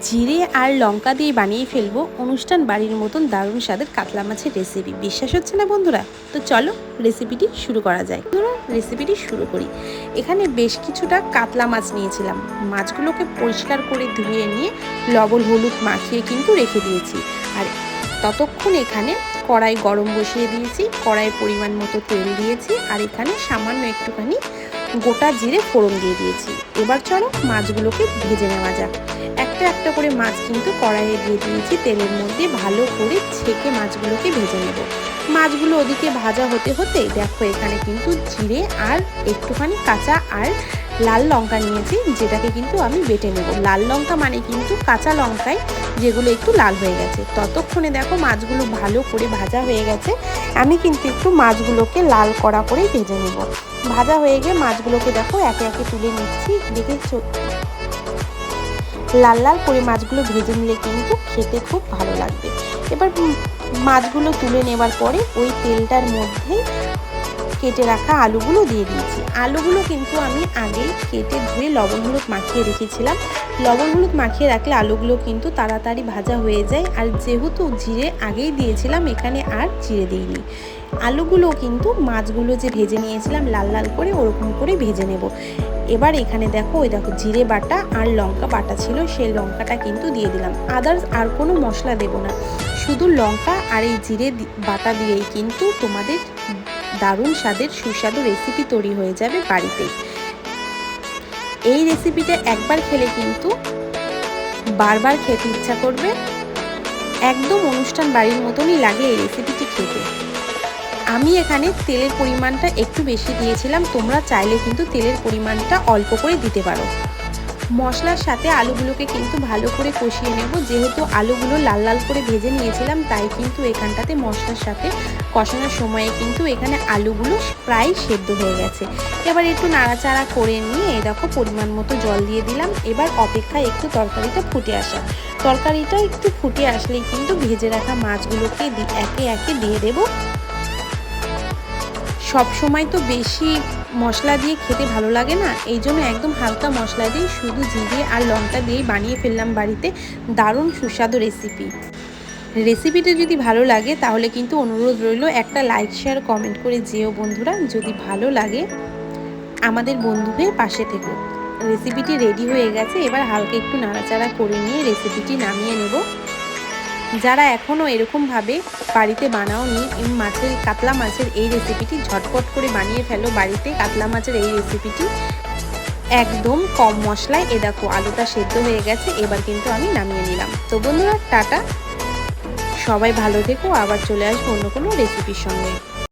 জিরে আর লঙ্কা দিয়ে বানিয়ে ফেলবো অনুষ্ঠান বাড়ির মতন দারুণ স্বাদের কাতলা মাছের রেসিপি। বিশ্বাস হচ্ছে না বন্ধুরা? তো চলো রেসিপিটি শুরু করা যায়। রেসিপিটি শুরু করি। এখানে বেশ কিছুটা কাতলা মাছ নিয়েছিলাম। মাছগুলোকে পরিষ্কার করে ধুয়ে নিয়ে লবণ হলুদ মাখিয়ে কিন্তু রেখে দিয়েছি। আর ততক্ষণ এখানে কড়াই গরম বসিয়ে দিয়েছি। কড়াই পরিমাণ মতো তেল দিয়েছি আর এখানে সামান্য একটুখানি গোটা জিরে ফোড়ন দিয়ে দিয়েছি। এবার চলো মাছগুলোকে ভেজে নেওয়া যাক। একটা একটা করে মাছ কিন্তু কড়াইয়ে দিয়ে দিয়েছি। তেলের মধ্যে ভালো করে ছেঁকে মাছগুলোকে ভেজে নেব। মাছগুলো ওদিকে ভাজা হতে হতে দেখো এখানে কিন্তু জিরে আর একটুখানি কাঁচা আর লাল লঙ্কা নিয়েছি, যেটাকে কিন্তু আমি বেটে নেব। লাল লঙ্কা মানে কিন্তু কাঁচা লঙ্কায় যেগুলো একটু লাল হয়ে গেছে। ততক্ষণে দেখো মাছগুলো ভালো করে ভাজা হয়ে গেছে। আমি কিন্তু একটু মাছগুলোকে লাল কড়া করে ভেজে নেব। ভাজা হয়ে গিয়ে মাছগুলোকে দেখো একে একে তুলে নিচ্ছি। দেখেছো লাল লাল করে মাছগুলো ভেজে নিলে কিন্তু খেতে খুব ভালো লাগবে। এবার মাছগুলো তুলে নেবার পরে ওই তেলটার মধ্যে কেটে রাখা আলুগুলো দিয়ে দিয়েছি। আলুগুলো কিন্তু আমি আগেই কেটে ধুয়ে লবণ হলুদ মাখিয়ে রেখেছিলাম। লবণ হলুদ মাখিয়ে রাখলে আলুগুলো কিন্তু তাড়াতাড়ি ভাজা হয়ে যায়। আর যেহেতু জিরে আগেই দিয়েছিলাম, এখানে আর জিরে দিইনি। আলুগুলো কিন্তু মাছগুলো যে ভেজে নিয়েছিলাম লাল লাল করে ওরকম করে ভেজে নেব। এবার এখানে দেখো জিরে বাটা আর লঙ্কা বাটা ছিল, সেই লঙ্কাটা কিন্তু দিয়ে দিলাম। আদার্স আর কোনো মশলা দেব না, শুধু লঙ্কা আর এই জিরে বাটা দিয়েই কিন্তু তোমাদের দারুণ স্বাদের সুস্বাদু রেসিপি তৈরি হয়ে যাবে বাড়িতেই। এই রেসিপিটা একবার খেলে কিন্তু বারবার খেতে ইচ্ছা করবে। একদম অনুষ্ঠান বাড়ির মতনই লাগে এই রেসিপিটি খেতে। আমি এখানে তেলের পরিমাণটা একটু বেশি দিয়েছিলাম, তোমরা চাইলে কিন্তু তেলের পরিমাণটা অল্প করে দিতে পারো। মশলার সাথে আলুগুলোকে কিন্তু ভালো করে কষিয়ে নেব। যেহেতু আলুগুলো লাল লাল করে ভেজে নিয়েছিলাম, তাই কিন্তু এখানটাতে মশলার সাথে কষানোর সময়ে কিন্তু এখানে আলুগুলো প্রায় সেদ্ধ হয়ে গেছে। এবার একটু নাড়াচাড়া করে নিয়ে দেখো পরিমাণ মতো জল দিয়ে দিলাম। এবার অপেক্ষায় একটু তরকারিটা ফুটে আসা। তরকারিটা একটু ফুটে আসলেই কিন্তু ভেজে রাখা মাছগুলোকে একে একে দিয়ে দেবো। সব সময় তো বেশি মশলা দিয়ে খেতে ভালো লাগে না, এই জন্য একদম হালকা মশলা দিয়ে শুধু জিরে আর লঙ্কা দিয়েই বানিয়ে ফেললাম বাড়িতে দারুণ সুস্বাদু রেসিপি। রেসিপিটা যদি ভালো লাগে তাহলে কিন্তু অনুরোধ রইল একটা লাইক শেয়ার কমেন্ট করে যেও বন্ধুরা। যদি ভালো লাগে আমাদের বন্ধু হয়ে পাশে থেকো। রেসিপিটি রেডি হয়ে গেছে। এবার হালকা একটু নাড়াচাড়া করে নিয়ে রেসিপিটি নামিয়ে নেব। যারা এখনও এরকমভাবে বাড়িতে বানাওনি কাতলা মাছের এই রেসিপিটি ঝটপট করে বানিয়ে ফেলো বাড়িতে। কাতলা মাছের এই রেসিপিটি একদম কম মশলায়। এ দেখো আলুটা সেদ্ধ হয়ে গেছে। এবার কিন্তু আমি নামিয়ে নিলাম। তো বন্ধুরা টাটা, সবাই ভালো থেকো। আবার চলে আসবো অন্য কোনো রেসিপির সঙ্গে।